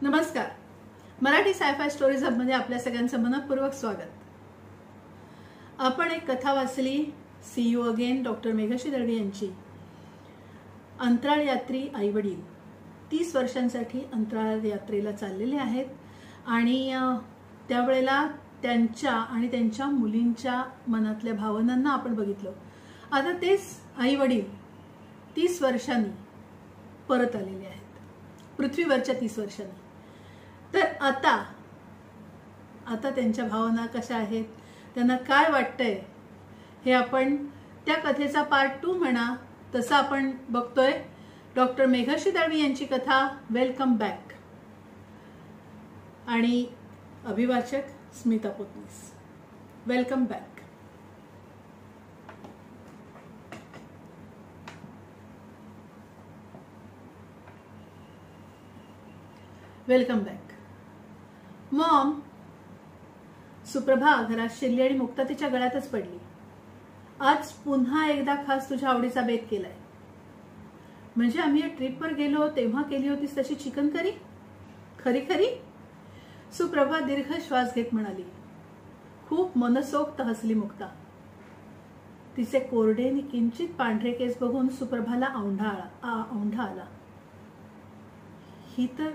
नमस्कार. Marathi sci-fi stories हबमध्ये आपल्या सगळ्यांचं मनपूर्वक स्वागत. आपण एक कथा वाचली, see you again, doctor Meghashri Dalvi यांची. अंतराळ यात्री आईवडील 30 वर्षांसाठी अंतराळ यात्रेला चाललेले आहेत आणि त्यावेळेला त्यांच्या आणि त्यांच्या मुलींच्या मनातल्या भावनांना आपण बघितलं. आता तेच आईवडील 30 वर्षांनी परत आलेले आहेत, पृथ्वीवरच्या 30 वर्षांनी. तर आता त्यांच्या भावना कशा आहेत, त्यांना काय वाटतंय, हे आपण त्या कथेचा पार्ट 2 म्हणा तसं आपण बघतोय. डॉक्टर मेघश्री दळवी यांची कथा वेलकम बॅक आणि अभिवाचक Smita Potnis. Welcome back. Welcome back. Mom, Suprabha घरात शिरली आणि मुक्ता तिच्या गळ्यातच पडली. आज पुन्हा एकदा खास तुझ्या आवडीचा बेत केलाय. म्हणजे आम्ही या ट्रिपवर गेलो तेव्हा केली होतीस तशी चिकन करी? खरी खरी? सुप्रभा दीर्घ श्वास घेत म्हणाली. खूप मनसोक्त हसली मुक्ता. तिचे कोरडे आणि किंचित पांढरे केस बघून सुप्रभाला औंढा आला. ही तर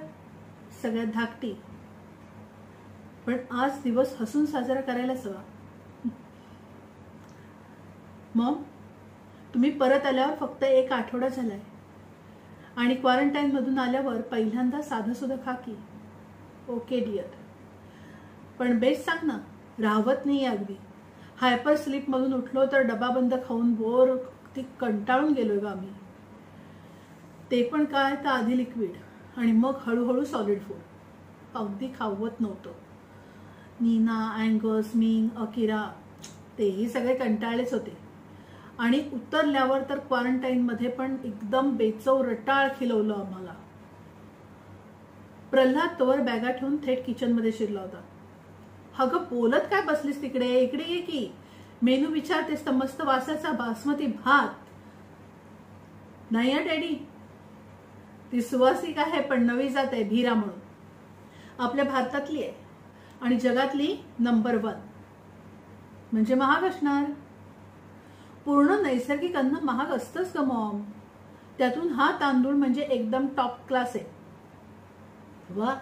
सगळ्यात धाकटी, पण आज दिवस हसून साजरा करायलाच हवा. मॉम, तुम्ही परत आल्यावर फक्त 1 आठवडा झालाय आणि क्वारंटाईन मधून आल्यावर पहिल्यांदा साधं सुद्धा खा की. ओके डिअर, पण बेस्ट सांग ना, राहवत नाही अगदी. हायपर स्लीप मधून उठलो तर डबा बंद खाऊन बोर ती कंटाळून गेलोय ग आम्ही. ते पण काय तर आधी लिक्विड आणि मग हळूहळू सॉलिड फूड. अगदी खावत नव्हतं. नीना, अँगस, मिंग, अकिरा तेही सगळे कंटाळलेच होते आणि उतरल्यावर तर क्वारंटाईन मध्ये पण एकदम बेचव रटाळ खिलवलं आम्हाला. प्रल्हाद तोवर बॅगा ठेवून थेट किचन मध्ये शिरला होता. अगं बोलत काय बसलीस तिकडे? इकडे ये की. मेनू विचारतेस तर मस्त वासाचा बासमती भात. नाही हा डॅडी, ती सुवासिक आहे पण नवी जात आहे, भीरा म्हणून. आपल्या भारतातली आहे आणि जगातली नंबर 1. म्हणजे महाग असणार. पूर्ण नैसर्गिक अन्न महाग असतंच ग मॉम. त्यातून हा तांदूळ म्हणजे एकदम टॉप क्लास आहे. वा,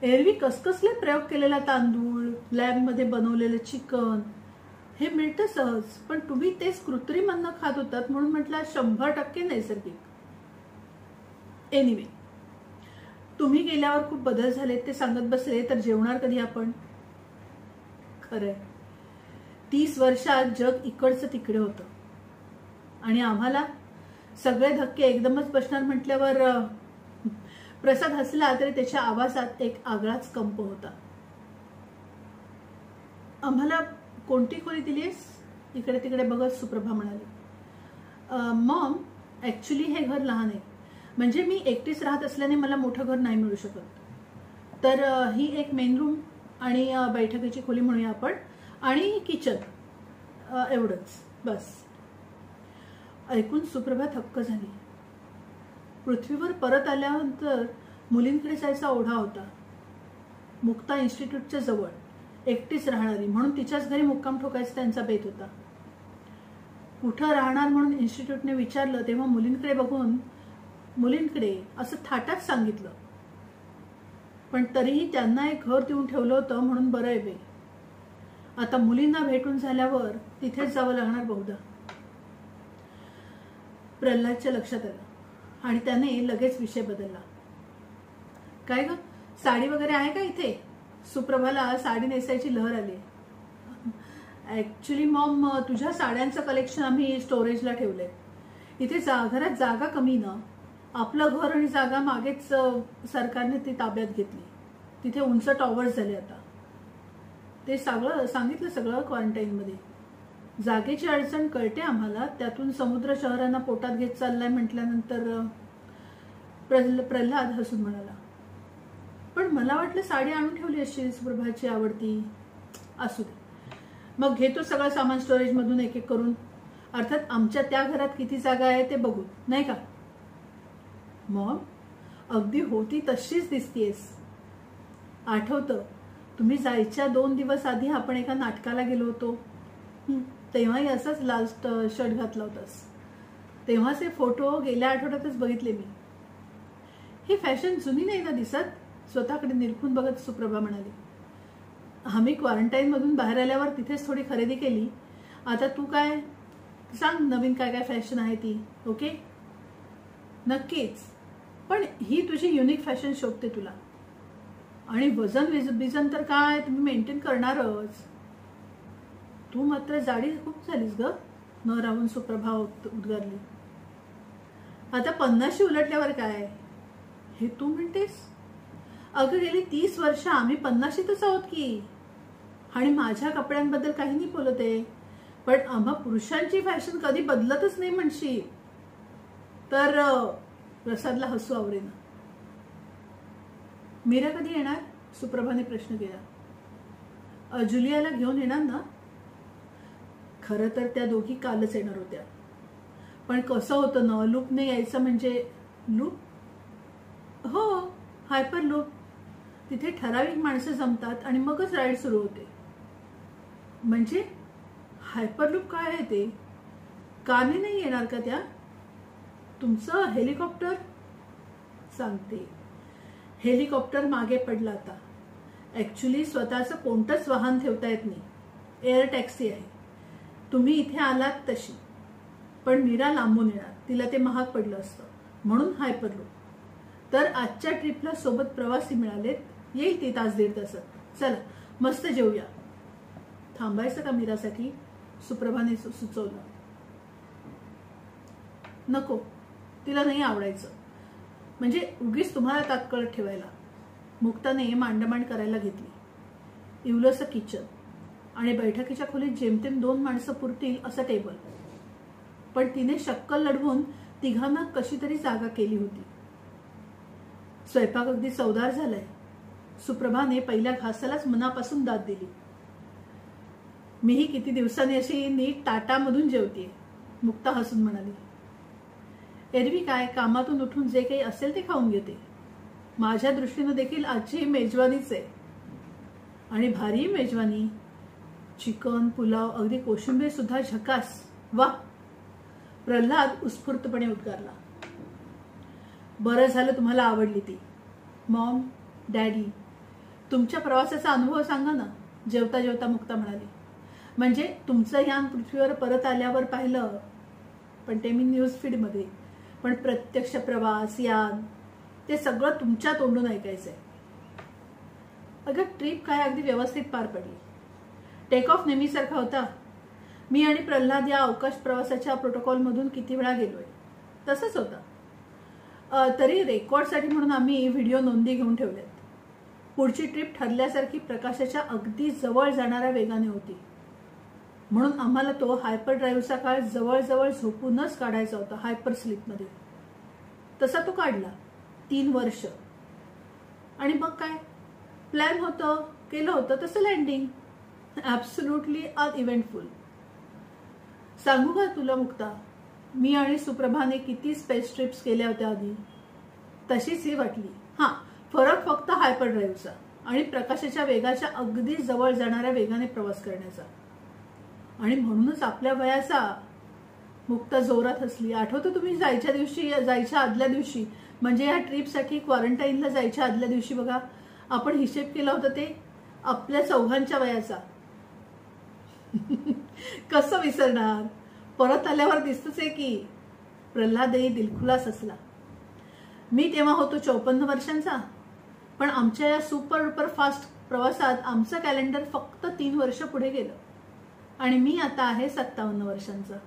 एरवी कसकसले प्रयोग केलेला तांदूळ, लॅबमध्ये बनवलेलं चिकन हे मिळतं सहज, पण तुम्ही तेच कृत्रिम अन्न खात होतात म्हणून म्हटलं 100% नैसर्गिक. एनिवे, तुम्ही गेल्यावर खूप बदल झाले ते सांगत बसले तर जेवणार कधी आपण? खरंय, 30 वर्षात जग इकडचं तिकडे होतं आणि आम्हाला सगळे धक्के एकदमच बसणार म्हटल्यावर. प्रसाद हसला तरी त्याच्या आवाजात एक आगळाच कंप होता. आम्हाला कोणती खोली दिलीस? इकडे तिकडे बघत सुप्रभा म्हणाली. मॉम, ऍक्च्युली हे घर लहान आहे. म्हणजे मी एकटीच राहत असल्याने मला मोठं घर नाही मिळू शकत. तर ही एक मेन रूम आणि बैठकीची खोली म्हणूया आपण आणि किचन, एवढंच बस. ऐकून सुप्रभा थक्क झाली. पृथ्वीवर परत आल्यानंतर मुलींकडे जायचा ओढा होता. मुक्ता इन्स्टिट्यूटच्या जवळ एकटीच राहणारी म्हणून तिच्याच घरी मुक्काम ठोकायचा त्यांचा बेत होता. कुठं राहणार म्हणून इन्स्टिट्यूटने विचारलं तेव्हा मुलींकडे बघून मुलींकडे असं थाटात सांगितलं. पण तरीही त्यांना एक घर देऊन ठेवलं होतं म्हणून बरं आहे बे. आता मुलींना भेटून झाल्यावर तिथेच जावं लागणार बहुधा. प्रल्हादच्या लक्षात आलं आणि त्याने लगेच विषय बदलला. काय ग, साडी वगैरे आहे का इथे? सुप्रभाला साडी नेसायची लहर आली. ऍक्च्युली मॉम, तुझ्या साड्यांचं कलेक्शन आम्ही स्टोरेजला ठेवलंय. इथे घरात जागा कमी ना. आपलं घर आणि जागा मागेच सरकारने ती ताब्यात घेतली. तिथे उंच टॉवर्स झाले आता. ते सगळं सांगितलं सगळं क्वारंटाईन मध्ये. जागेची अडचण कळते आम्हाला. त्यातून समुद्र शहरांना पोटात घेत चाललाय म्हटल्यानंतर प्रल्हाद हसून म्हणाला. पण मला वाटलं साडी आणून ठेवली अशी सुप्रभाची आवडती. असू दे, मग घेतो सगळं सामान स्टोरेज मधून एक एक करून. अर्थात आमच्या त्या घरात किती जागा आहे ते बघू, नाही का? मॉम, अगदी होती तशीच दिसतीयस. आठवतं तुम्ही जायच्या 2 दिवस आधी आपण एका नाटकाला गेलो होतो, तेव्हाही असाच लाल शर्ट घातला होतास. तेव्हाचे फोटो गेल्या आठवड्यातच बघितले मी. ही फॅशन जुनी नाही ना दिसत? स्वतःकडे निरखून बघत सुप्रभा म्हणाली. आम्ही क्वारंटाईन मधून बाहेर आल्यावर तिथेच थोडी खरेदी केली. आता तू काय सांग, नवीन काय काय फॅशन आहे ती? ओके, नक्कीच, पण ही तुझी युनिक फॅशन शोभते तुला. आणि वजन बिजन तर काय तुम्ही मेंटेन करणारच. तू मात्र जाडी खूप झालीस ग, न राहून सुप्रभा उद्गारली. आता 50शी उलटल्यावर काय हे तू म्हणतेस? अगं गेली 30 वर्ष आम्ही 50शीतच आहोत की. आणि माझ्या कपड्यांबद्दल काही नाही बोलते, पण आम्हा पुरुषांची फॅशन कधी बदलतच नाही म्हणशी तर प्रसादला हसू आवरेना. मीरा कधी येणार? सुप्रभाने प्रश्न केला. जुलियाला घेऊन येणार ना? खरं तर त्या दोघी कालच येणार होत्या, पण कसं होतं ना, लूपने यायचं म्हणजे. लूप? हो, हायपर लूप. तिथे ठराविक माणसं जमतात आणि मगच राईड सुरू होते. म्हणजे हायपर लूप काय आहे ते? कारने नाही येणार का त्या? तुमचं हेलिकॉप्टर? सांगते, हेलिकॉप्टर मागे पडला आता. ऍक्च्युली स्वतःचं कोणतंच वाहन ठेवता येत नाही. एअर टॅक्सी आहे. तुम्ही इथे आलात तशी, पण मीरा लांबून येणार, तिला ते महाग पडलं असतं म्हणून हायपर लूप. तर आजच्या ट्रिपला सोबत प्रवासी मिळालेत, येईल ती तास 1.5 तासात. चला मस्त जेवूया. थांबायचं का मीरासाठी? सुप्रभाने सुचवलं. नको, तिला नाही आवडायचं. म्हणजे उगीच तुम्हाला तात्काळ ठेवायला. मुक्ताने मांडमांड करायला घेतली. इवलंसं किचन आणि बैठकीच्या खोलीत जेमतेम 2 माणसं पुरतील असं टेबल. पण तिने शक्कल लढवून तिघांना कशी तरी जागा केली होती. स्वयंपाक अगदी चवदार झालाय. सुप्रभाने पहिल्या घासालाच मनापासून दाद दिली. मीही किती दिवसांनी अशी नीट ताटामधून जेवतीये, मुक्ता हसून म्हणाली. एरवी काय कामातून उठून जे काही असेल ते खाऊन घेते. माझ्या दृष्टीनं देखील आजची मेजवानीच आहे. आणि भारी मेजवानी. चिकन, पुलाव, अगदी कोशिंबीर सुद्धा झकास. वा, प्रल्हाद उत्स्फूर्तपणे उद्गारला. बरं झालं तुम्हाला आवडली ती. मॉम, डॅडी, तुमच्या प्रवासाचा अनुभव सांगा ना, जेवता जेवता मुक्ता म्हणाली. म्हणजे तुमचं यान पृथ्वीवर परत आल्यावर पाहिलं, पण ते मी न्यूज फीडमध्ये. पण प्रत्यक्ष प्रवास, यान, ते सगळं तुमच्या तोंडून ऐकायचंय. अगं ट्रिप काय अगदी व्यवस्थित पार पडली. टेक ऑफ नेहमीसारखा होता. मी आणि प्रल्हाद या अवकाश प्रवासाच्या प्रोटोकॉलमधून किती वेळा गेलोय तसंच होता. तरी रेकॉर्डसाठी म्हणून आम्ही व्हिडिओ नोंदी घेऊन ठेवल्यात. पुढची ट्रिप ठरल्यासारखी प्रकाशाच्या अगदी जवळ जाणाऱ्या वेगाने होती, म्हणून आम्हाला तो हायपर ड्राईव्हचा काळ जवळजवळ झोपूनच काढायचा होता. हायपर स्लीपमध्ये तसा तो काढला. 3 वर्ष. आणि मग काय प्लॅन होतं, केलं होतं तसं लँडिंग. ॲब्सोल्युटली अनइव्हेंटफुल. सांगू का तुला मुक्ता, मी आणि सुप्रभाने किती स्पेस ट्रिप्स केल्या होत्या आधी, तशीच ही वाटली. हां, फरक फक्त हायपर ड्राईव्हचा आणि प्रकाशाच्या वेगाच्या अगदी जवळ जाणाऱ्या वेगाने प्रवास करण्याचा. आणि म्हणूनच आपल्या वयाचा. मुक्ता जोरात हसली. आठवतं तुम्ही जायच्या आदल्या दिवशी, म्हणजे या ट्रिपसाठी क्वारंटाईनला जायच्या आदल्या दिवशी बघा, आपण हिशेब केला होता ते आपल्या 4घांच्या वयाचा. कसं विसरणार? परत आल्यावर दिसतच आहे की. प्रल्हादही दिलखुलास असला. मी तेव्हा होतो 54 वर्षांचा, पण आमच्या या सुपर डुपर फास्ट प्रवासात आमचं कॅलेंडर फक्त 3 वर्ष पुढे गेलं. आणि मी आता आहे 57 वर्षांचा.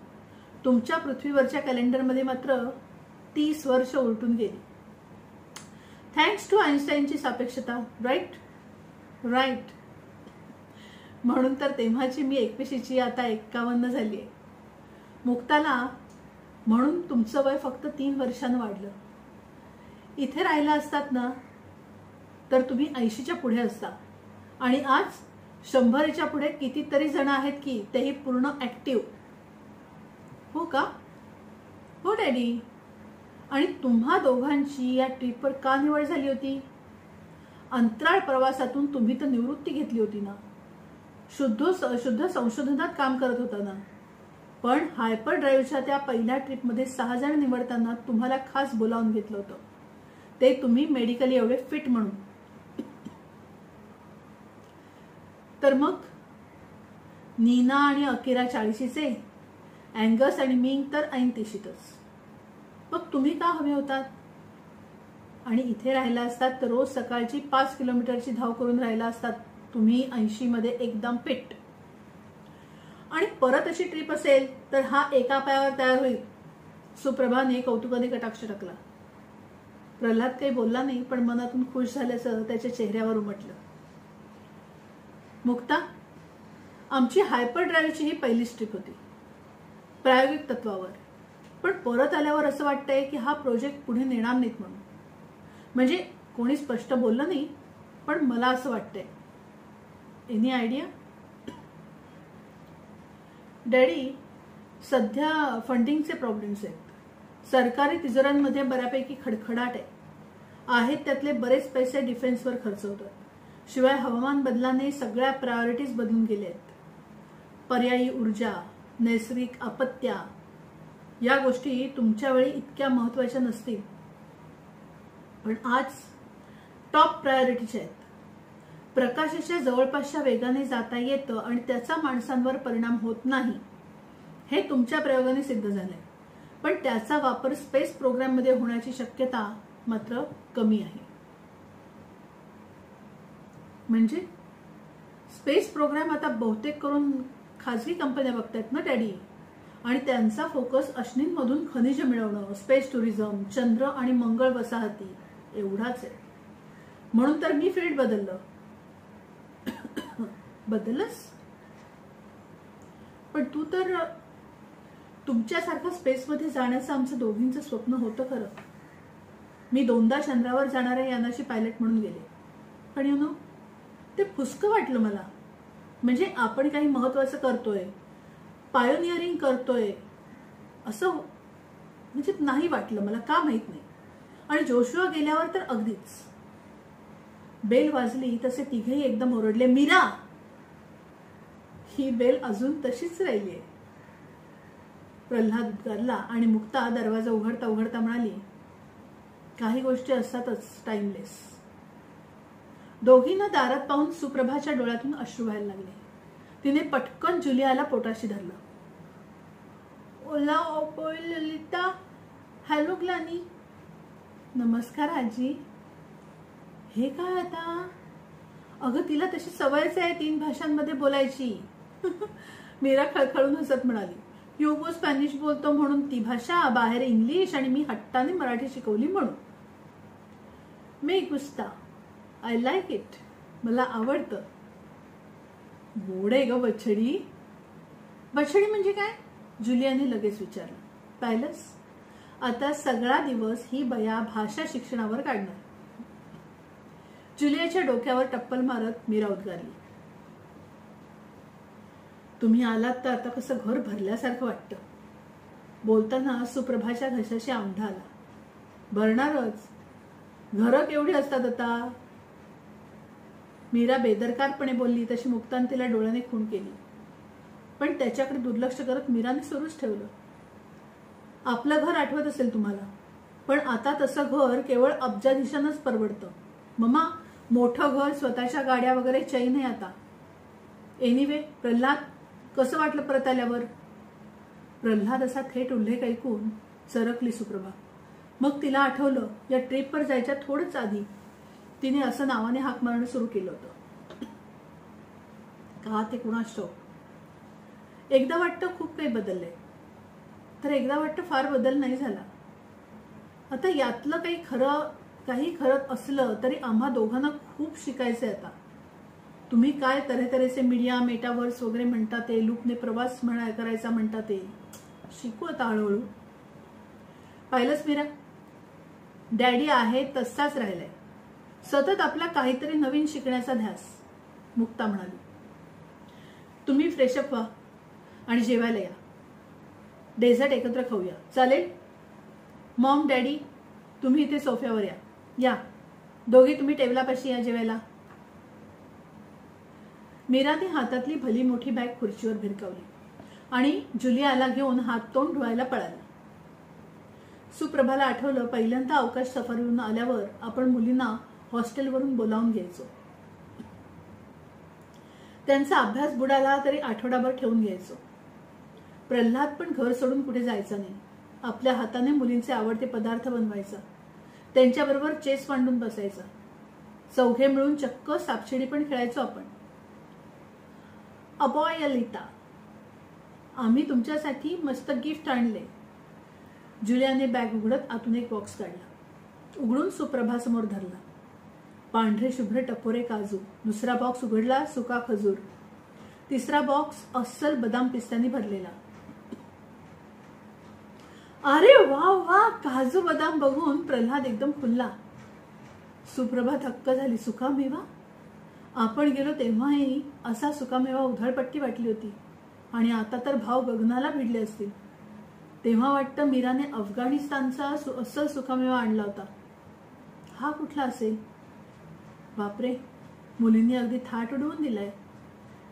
तुमच्या पृथ्वीवरच्या कॅलेंडरमध्ये मात्र 30 वर्ष उलटून गेली. थँक्स टू आईन्स्टाईनची सापेक्षता. Right right. म्हणून तर तेव्हाची मी 21ची आता 51 झाली आहे. मुक्ताला म्हणून तुमचं वय फक्त 3 वर्षांनी वाढलं. इथे राहिला असतात ना तर तुम्ही 80च्या पुढे असता. आणि आज 100च्या पुढे कितीतरी जण आहेत की तेही पूर्ण ऍक्टिव्ह. हो का? हो डॅडी. आणि तुम्हा दोघांची या ट्रिपवर का निवड झाली होती? अंतराळ प्रवासातून तुम्ही तर निवृत्ती घेतली होती ना, शुद्ध संशोधनात काम करत होता ना. पण हायपर ड्राईव्हच्या त्या पहिल्या ट्रिपमध्ये 6 जण निवडताना तुम्हाला खास बोलावून घेतलं होतं, ते तुम्ही मेडिकली एवढे फिट म्हणून. तर मग नीना आणि अकिरा 40चे, अँगस आणि मिंग तर 39च. मग तुम्ही का हवे होतात? आणि इथे राहिला असतात तर रोज सकाळची 5 किलोमीटरची धाव करून राहिला असतात तुम्ही 80 मध्ये एकदम फिट. आणि परत अशी ट्रिप असेल तर हा एका पायावर तयार होईल. सुप्रभाने कौतुकाने कटाक्ष टाकला. प्रल्हाद काही बोलला नाही, पण मनातून खुश झाल्याचं त्याच्या चेहऱ्यावर उमटलं. मुक्ता, आमची हायपर ड्राईव्हची ही पहिलीच ट्रिप होती प्रायोगिक तत्वावर. पण परत आल्यावर असं वाटतंय की हा प्रोजेक्ट पुढे नेणार नाहीत म्हणून. म्हणजे कोणी स्पष्ट बोललं नाही, पण मला असं वाटतंय. Any idea? डॅडी, सध्या फंडिंगचे प्रॉब्लेम्स आहेत. सरकारी तिजोऱ्यांमध्ये बऱ्यापैकी खडखडाट आहेत. त्यातले बरेच पैसे डिफेन्सवर खर्च होतात. शिवाय हवामान बदलाने सगळ्या प्रायोरिटीज बदलून गेल्या आहेत. पर्यायी ऊर्जा, नैसर्गिक आपत्त्या या गोष्टी तुमच्या वेळी इतक्या महत्त्वाच्या नसतील, पण आज टॉप प्रायोरिटीच्या आहेत. प्रकाशाच्या जवळपासच्या वेगाने जाता येतं आणि त्याचा माणसांवर परिणाम होत नाही, हे तुमच्या प्रयोगाने सिद्ध झालंय. पण त्याचा वापर स्पेस प्रोग्राममध्ये होण्याची शक्यता मात्र कमी आहे. म्हणजे स्पेस प्रोग्राम आता बहुतेक करून खासगी कंपन्या बघतायत ना डॅडी, आणि त्यांचा फोकस अश्नींमधून खनिज मिळवणं, स्पेस टुरिझम, चंद्र आणि मंगळ वसाहती एवढाच आहे. म्हणून तर मी फील्ड बदललं. बदललंस? पण तू तर तुमच्यासारखं स्पेसमध्ये जाण्याचं आमचं दोघींचं स्वप्न होतं खरं. मी 2दा चंद्रावर जाणाऱ्या यानाची पायलट म्हणून गेले, पण यु नो ते फुसकं वाटलं मला. म्हणजे आपण काही महत्वाचं करतोय, पायोनियरिंग करतोय असं म्हणजे नाही वाटलं मला, का माहित नाही. आणि जोशुआ गेल्यावर तर अगदीच. बेल वाजली तसे तिघेही एकदम ओरडले, मीरा. ही बेल अजून तशीच राहिलीये. प्रल्हाद उद्गारला आणि मुक्ता दरवाजा उघडता उघडता म्हणाली, काही गोष्टी असतातच टाइमलेस. दोघींना दारात पाहून सुप्रभाच्या डोळ्यातून अश्रू व्हायला लागले. तिने पटकन जुलियाला पोटाशी धरलं. ओला ओपोय ललिता. हॅलो ग्लानी. नमस्कार आजी. हे काय आता? अगं तिला तशी सवयच आहे 3 भाषांमध्ये बोलायची. मीरा खळखळून हसत म्हणाली, योगो स्पॅनिश बोलतो म्हणून ती भाषा, बाहेर इंग्लिश, आणि मी हट्टाने मराठी शिकवली म्हणून. मे गुस्ता. I like it. मला आवडतं. गोड आहे ग बछडी. बछडी म्हणजे काय? जुलियाने लगेच विचारलं. पाहिलंस, आता सगळा दिवस ही बया भाषा शिक्षणावर काढणार. जुलियाच्या डोक्यावर टप्पल मारत मीरा उद्गारली, तुम्ही आलात तर आता कसं घर भरल्यासारखं वाटतं. बोलताना सुप्रभाच्या घशाशी आंबा आला. भरणारच. घरं केवढी असतात आता? मीरा बेदरकारपणे बोलली तशी मुक्तान तिला डोळ्याने खूण केली. पण त्याच्याकडे दुर्लक्ष करत मीराने सुरूच ठेवलं, आपलं घर आठवत असेल तुम्हाला, पण आता तसं घर केवळ अब्जाधीशांनाच परवडतं. मम्मा, मोठं घर, स्वतःच्या गाड्या वगैरे चैन आहे आता. एनिवे, प्रल्हाद, कसं वाटलं परत आल्यावर? प्रल्हाद असा थेट उल्लेख ऐकून चरकली सुप्रभा. मग तिला आठवलं, या ट्रिपवर जायच्या थोडंच आधी तिने असं नावाने हाक मारणं सुरू केलं होतं. का ते कुणास ठाऊक. एकदा वाटतं खूप काही बदललंय, तर एकदा वाटतं फार बदल नाही झाला. आता यातलं काही खरं असलं तरी आम्हा दोघांना खूप शिकायचंय आता. तुम्ही काय तऱ्हेतऱ्हेचे मीडिया, मेटावर्स वगैरे म्हणता ते, लूपने प्रवास करायचा म्हणता ते, शिकू आता हळूहळू. पाहिलंच मीरा, डॅडी आहे तसाच राहिलाय. सतत आपला काहीतरी नवीन शिकण्याचा ध्यास. मुक्ता म्हणाली, तुम्ही फ्रेशअप व्हा आणि जेवायला या. डेझर्ट एकत्र खाऊया, चालेल? मॉम डॅडी तुम्ही इथे सोफ्यावर या दोघे तुम्ही टेबलापाशी या जेवायला. मीराने हातातली भली मोठी बॅग खुर्चीवर भिरकावली आणि जुलियाला घेऊन हात तोंड धुवायला पळाला. सुप्रभाला आठवलं पहिल्यांदा अवकाश सफारीवरून आल्यावर आपण मुलींना हॉस्टेलवरून बोलावून घ्यायचो. त्यांचा अभ्यास बुडाला तरी आठवडाभर ठेवून घ्यायचो. प्रल्हाद पण घर सोडून कुठे जायचा नाही. आपल्या हाताने मुलींचे आवडते पदार्थ बनवायचा. त्यांच्याबरोबर चेस मांडून बसायचा. चौघे मिळून चक्क सापशिडी पण खेळायचो आपण. अबॉय लिता, आम्ही तुमच्यासाठी मस्त गिफ्ट आणले. जुलियाने बॅग उघडत आतून एक बॉक्स काढला. उघडून सुप्रभासमोर धरला. पांढरे शुभ्र टपोरे काजू. दुसरा बॉक्स उघडला, सुका खजूर. तिसरा बॉक्स अस्सल बदाम पिस्त्याने भरलेला. अरे वा वा, काजू बदाम बघून प्रल्हाद एकदम फुलला. सुप्रभा थक्क झाली. सुकामेवा? आपण गेलो तेव्हाही असा सुकामेवा उधळपट्टी वाटली होती आणि आता तर भाव गगनाला भिडले असतील. तेव्हा वाटतं मीराने अफगाणिस्तानचा अस्सल सुकामेवा आणला होता. हा कुठला असेल? बापरे, मुलींनी अगदी थाट उडवून दिलाय.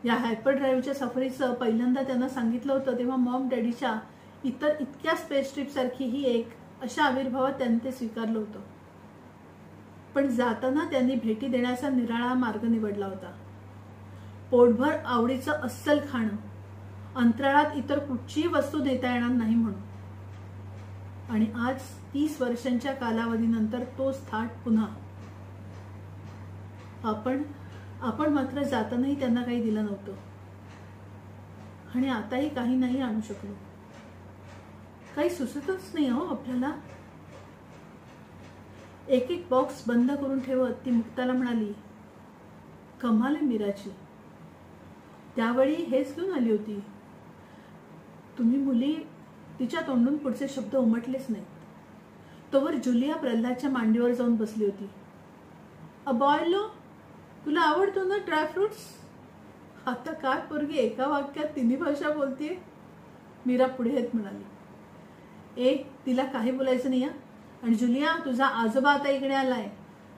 या हायपर ड्राईव्हच्या सफरीचं पहिल्यांदा त्यांना सांगितलं होतं तेव्हा मॉम डॅडीच्या इतर इतक्या स्पेस ट्रिप सारखी ही एक अशा आविर्भावात त्यांनी ते स्वीकारलं होतं. पण जाताना त्यांनी भेटी देण्याचा निराळा मार्ग निवडला होता. पोटभर आवडीचं अस्सल खाणं, अंतराळात इतर कुठचीही वस्तू देता येणार नाही म्हणून. आणि आज 30 वर्षांच्या कालावधीनंतर तोच थाट पुन्हा. आपण मात्र जातानाही त्यांना काही दिलं नव्हतं आणि आताही काही नाही आणू शकलो. काही सुचतच नाही हो आपल्याला. एक एक बॉक्स बंद करून ठेवत ती मुक्ताला म्हणाली, कमाल आहे मीराची. त्यावेळी हेच घेऊन आली होती. तुम्ही मुली. तिच्या तोंडून पुढचे शब्द उमटलेच नाहीत. तोवर जुलिया प्रल्हादच्या मांडीवर जाऊन बसली होती. अबॉयलो, तुला आवडतो ना ड्रायफ्रुट्स? आता काय पोरगी एका वाक्यात तिन्ही भाषा बोलतीये? मीरा पुढे येत म्हणाली. तिला काही बोलायचं नाही. आणि जुलिया, तुझा आजोबा आता इकडे आलाय.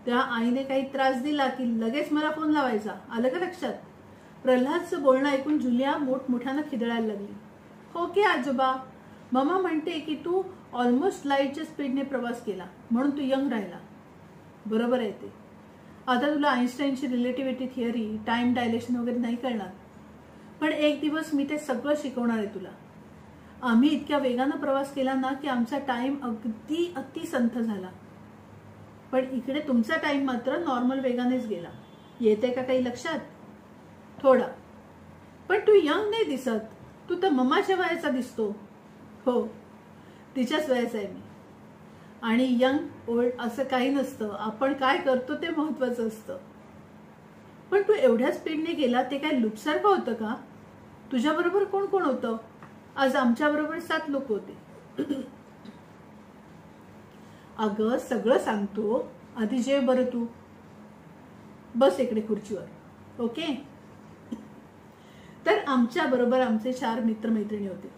तेव्हा आईने काही त्रास दिला की लगेच मला फोन लावायचा. आलं का लक्षात? प्रल्हादचं बोलणं ऐकून जुलिया मोठमोठ्यानं खिदळायला लागली. हो की आजोबा, मम्मा म्हणते की तू ऑलमोस्ट लाईटच्या स्पीडने प्रवास केला म्हणून तू यंग राहिला. बरोबर आहे ते. आता तुला आईन्स्टाईनची रिलेटिव्हिटी थिअरी, टाइम डायलेशन वगैरे नाही कळणार. पण एक दिवस मी ते सगळं शिकवणार आहे तुला. आम्ही इतक्या वेगानं प्रवास केला ना की आमचा टाइम अगदी अतिसंथ झाला. पण इकडे तुमचा टाइम मात्र नॉर्मल वेगानेच गेला. येते का काही लक्षात? थोडा. पण तू यंग नाही दिसत. तू तर मम्माच्या वयाचा दिसतो. हो, तिच्याच वयाचा आहे मी. आणि यंग ओल्ड असं काही नसतं. आपण काय करतो ते महत्वाचं असतं. पण तू एवढ्या स्पीडने गेला ते काय लूपसारखं होतं का? तुझ्याबरोबर कोण कोण होतं? आज आमच्याबरोबर 7 लोक होते. अगं सगळं सांगतो. आधी जेव बरं तू. बस इकडे खुर्चीवर. ओके. तर आमच्या बरोबर आमचे 4 मित्रमैत्रिणी होते.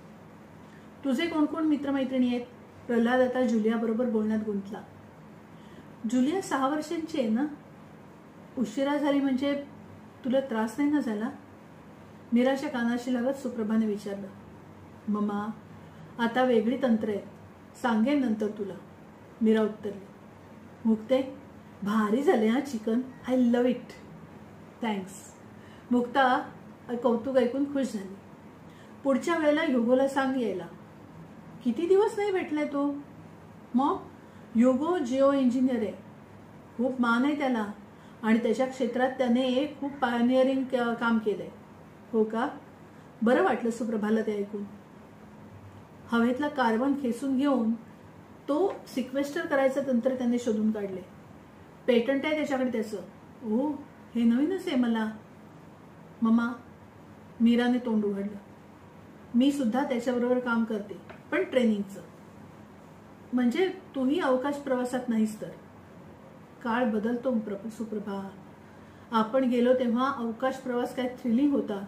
तुझे कोण कोण मित्रमैत्रिणी आहेत? प्रल्हाद आता जुलिया बरोबर बोलण्यात गुंतला. जुलिया 6 वर्षांची आहे ना? उशिरा झाली म्हणजे तुला त्रास नाही ना झाला? मीराच्या कानाशी लागत सुप्रभाने विचारलं. मम्मा, आता वेगळी तंत्र आहेत. सांगेन नंतर तुला. मीरा उत्तरली. मुक्ते, भारी झाले हा chicken. I love it. Thanks. Mukta कौतुक ऐकून खुश झाली. पुढच्या वेळेला युगोला सांग यायला. किती दिवस नाही भेटलाय तो? मग युगो जिओ इंजिनियर आहे. खूप मान आहे त्याला आणि त्याच्या क्षेत्रात त्याने खूप पायनियरिंग काम केलंय. हो का? बरं वाटलं सुप्रभाला ते ऐकून. हवेतला कार्बन खेचून घेऊन तो सिक्वेस्टर करायचं तंत्र त्याने शोधून काढले. पेटंट आहे त्याच्याकडे त्याचं. ओ, हे नवीनच आहे मला. मम्मा, मीराने तोंड उघडलं. मी सुद्धा त्याच्याबरोबर काम करते, पण ट्रेनिंगचं. म्हणजे तूही अवकाश प्रवासात नाहीस तर? काळ बदलतो सुप्रभा. आपण गेलो तेव्हा अवकाश प्रवास काय थ्रिलिंग होता.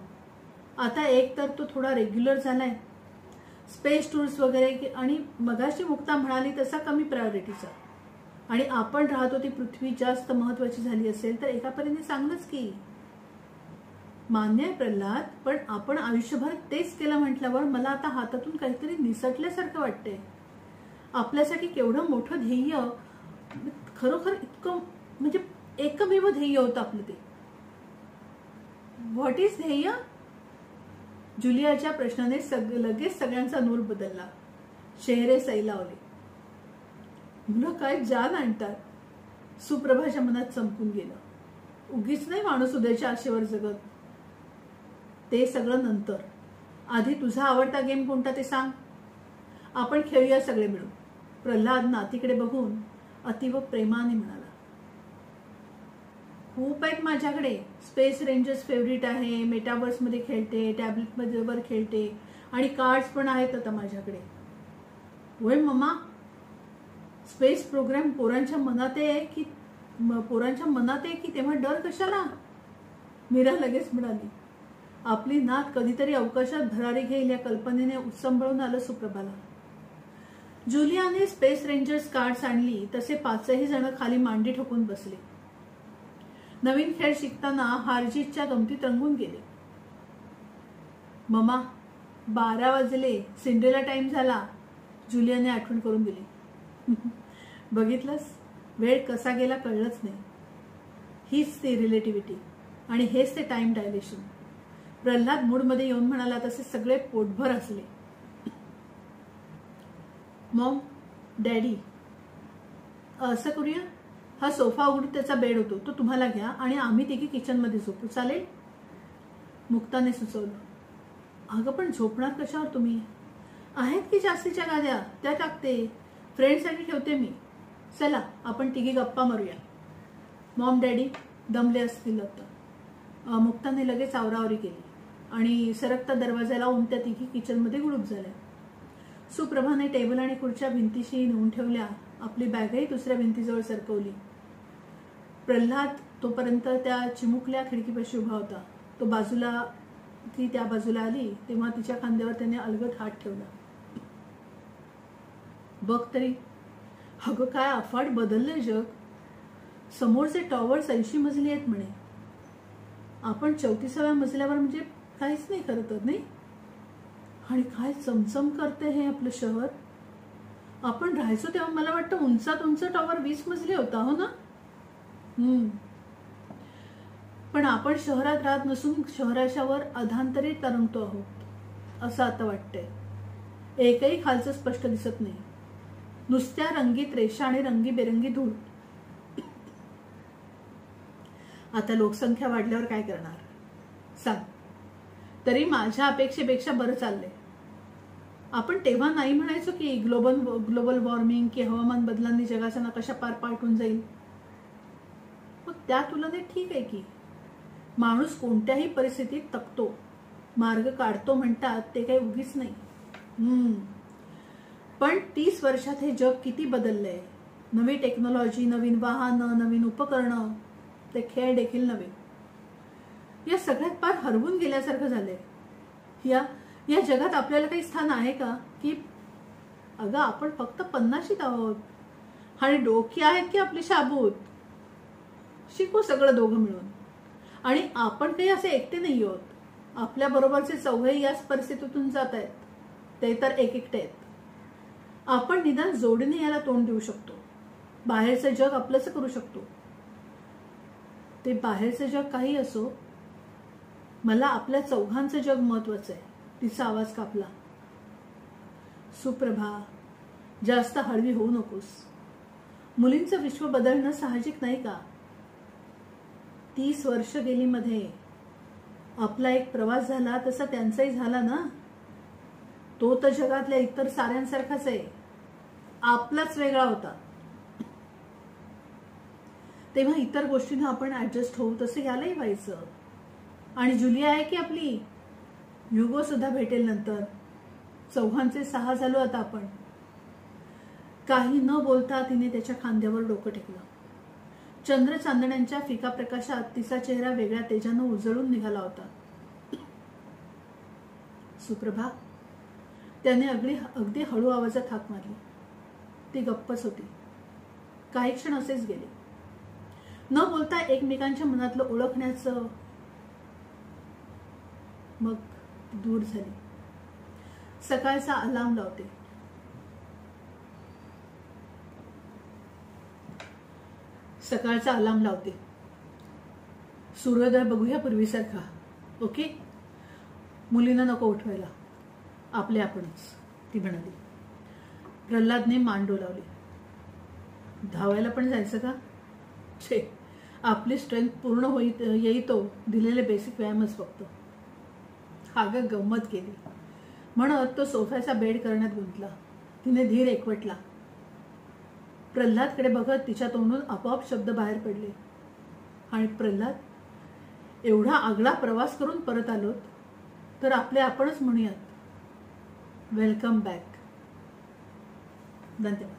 आता एक तर तो थोडा रेग्युलर झालाय. स्पेस टूर्स वगैरे, आणि मगाशी मुक्ता म्हणाली तसा कमी प्रायोरिटीचा, आणि आपण राहतो ती पृथ्वी जास्त महत्वाची झाली असेल तर एका परीने चांगलंच की. मान्य आहे प्रल्हाद, पण आपण आयुष्यभर तेच केलं म्हटल्यावर मला आता हातातून काहीतरी निसटल्यासारखं वाटतंय. आपल्यासाठी केवढं मोठं ध्येय, खरोखर इतकं म्हणजे एकमेव ध्येय होतं आपलं ते. व्हॉट इज ध्येय? जुलियाच्या प्रश्नाने लगेच सगळ्यांचा नूर बदलला. चेहरे सैलावले. मुलं काय जान आणतात. सुप्रभाच्या मनात चमकून गेलं. उगीच नाही माणूस उद्याच्या आशेवर जगत. ते सगळं नंतर. आधी तुझा आवडता गेम कोणता ते सांग. आपण खेळूया सगळे मिळून. प्रल्हाद नातीकडे बघून अतिव प्रेमाने म्हणाला. खूप आहेत माझ्याकडे. स्पेस रेंजर्स फेवरेट आहे, मेटावर्स मध्ये खेळते, टॅबलेट मध्ये वर खेळते, आणि कार्ड्स पण आहेत आता माझ्याकडे. होय मम्मा, स्पेस प्रोग्राम पोरांच्या मनात आहे की तेव्हा डर कशाला? मीरा लगेच म्हणाली. आपली नात कधीतरी अवकाशात भरारी घेईल या कल्पनेने उत्संबळून आलं सुप्रभाला. जुलियाने स्पेस रेंजर्स कार्ड्स आणली तसे 5ही जण खाली मांडी ठोकून बसले. नवीन खेळ शिकताना हारजीतच्या गमतीत रंगून गेले. ममा 12 वाजले, सिंड्रेला टाइम झाला, जुलियाने आठवण करून दिली. बघितलंस, वेळ कसा गेला कळलंच नाही. हीच ती रिलेटिव्हिटी आणि हेच ते टाइम डायलेशन. प्रल्हाद मूडमध्ये येऊन म्हणाला तसे सगळे पोटभर असले. मॉम, डॅडी, असं करूया, हा सोफा उघडून त्याचा बेड होतो, तो तुम्हाला घ्या आणि आम्ही तिघी किचनमध्ये झोपू, चालेल? मुक्ताने सुचवलं. अगं पण झोपणार कशावर तुम्ही? आहेत की जास्तीच्या गाद्या, त्या टाकते, फ्रेंडसाठी ठेवते मी. चला आपण तिघी गप्पा मारूया. मॉम डॅडी दमले असतील आता. मुक्ताने लगेच आवरावरी केली आणि सरकता दरवाजा लावून त्या तिघी किचनमध्ये गुडूप झाल्या. सुप्रभाने टेबल आणि खुर्च्या भिंतीशी नेऊन ठेवल्या. आपली बॅगही दुसऱ्या भिंतीजवळ सरकवली. प्रल्हाद तोपर्यंत त्या चिमुकल्या खिडकीपाशी उभा होता. ती त्या बाजूला आली तेव्हा तिच्या खांद्यावर त्याने अलगद हात ठेवला. बघ तरी, अगं काय अफाट बदललंय जग. समोरचे टॉवर्स 80 मजली आहेत म्हणे. आपण 34व्या मजल्यावर, म्हणजे काहीच नाही खरं तर, नाही? आणि काय चमचम करते हे आपलं शहर. आपण राहायचो तेव्हा मला वाटतं उंचात उंच टॉवर 20 मजली होता, हो ना? पण आपण शहरात राहत नसून शहराच्या वर अधांतरी तरंगतो आहोत असं आता वाटतंय. एकही खालचं स्पष्ट दिसत नाही, नुसत्या रंगीत रेषा आणि रंगीबेरंगी धूळ. आता लोकसंख्या वाढल्यावर काय करणार सांग? तरी माझ्या अपेक्षेपेक्षा बरं चाललंय. आपण तेव्हा नाही म्हणायचो की ग्लोबल वॉर्मिंग की हवामान बदलांनी जगाचा नकाशा पार पालटून जाईल. मग त्या तुलनेत ठीक आहे की माणूस कोणत्याही परिस्थितीत तकतो, मार्ग काढतो म्हणतात ते काही उगीच नाही. पण 30 वर्षात हे जग किती बदललंय. नवी टेक्नॉलॉजी, नवीन वाहनं, नवीन उपकरणं, ते खेळ देखील नवे. या सगळ्यात पार हरवून गेल्यासारखं झालंय. या जगात आपल्याला काही स्थान आहे का? की अगं आपण फक्त 50शीत आहोत आणि डोकी आहेत की आपली शाबूत. शिकू सगळं दोघं मिळून. आणि आपण काही असे एकटे नाही आहोत. आपल्या बरोबरचे चौघेही याच परिस्थितीतून जात आहेत, ते तर एकटे आहेत. आपण निदान जोडीने याला तोंड देऊ शकतो. बाहेरचं जग आपलंच करू शकतो. ते बाहेरचं जग काही असो, मला आपल्या चौघांचं जग महत्वाचं आहे. तिचा आवाज कापला. सुप्रभा, जास्त हळवी होऊ नकोस. मुलींचं विश्व बदलणं साहजिक नाही का? 30 वर्ष गेली मध्ये. आपला एक प्रवास झाला तसा त्यांचाही झाला ना. तो तर जगातल्या इतर साऱ्यांसारखाच आहे, आपलाच वेगळा होता. तेव्हा इतर गोष्टींना आपण ऍडजस्ट होऊ तसे यालाही व्हायचं. आणि जुलिया आहे की आपली, युगो सुद्धा भेटेल नंतर. चौघांचे 6 झालो आता आपण. काही न बोलता तिने त्याच्या खांद्यावर डोकं टेकलं. चंद्र चांदण्यांच्या फिका प्रकाशात तिचा चेहरा वेगळ्या तेजानं उजळून निघाला होता. सुप्रभा, त्याने अगदी हळू आवाजात हाक मारली. ती गप्पच होती. काही क्षण असेच गेले. न बोलता एकमेकांच्या मनातलं ओळखण्याचं. मग दूर झाली. सकाळचा अलार्म लावते. सकाळचा अलार्म लावते. सूर्योदय बघूया पूर्वीसारखा. ओके. मुलींना नको उठवायला. आपले आपणच, ती म्हणाली. प्रल्हादने मान डोलावली. धावायला पण जायचं का? छे, आपली स्ट्रेंथ पूर्ण येई तो दिलेले बेसिक व्यायामच फक्त. हाग गंमत केली म्हणत तो सोफ्याचा बेड करण्यात गुंतला. तिने धीर एकवटला. प्रल्हादकडे बघत तिच्या तोंडून आपोआप शब्द बाहेर पडले. आणि प्रल्हाद, एवढा आगळा प्रवास करून परत आलोत तर आपले आपणच म्हणूयात. Welcome back. धन्यवाद.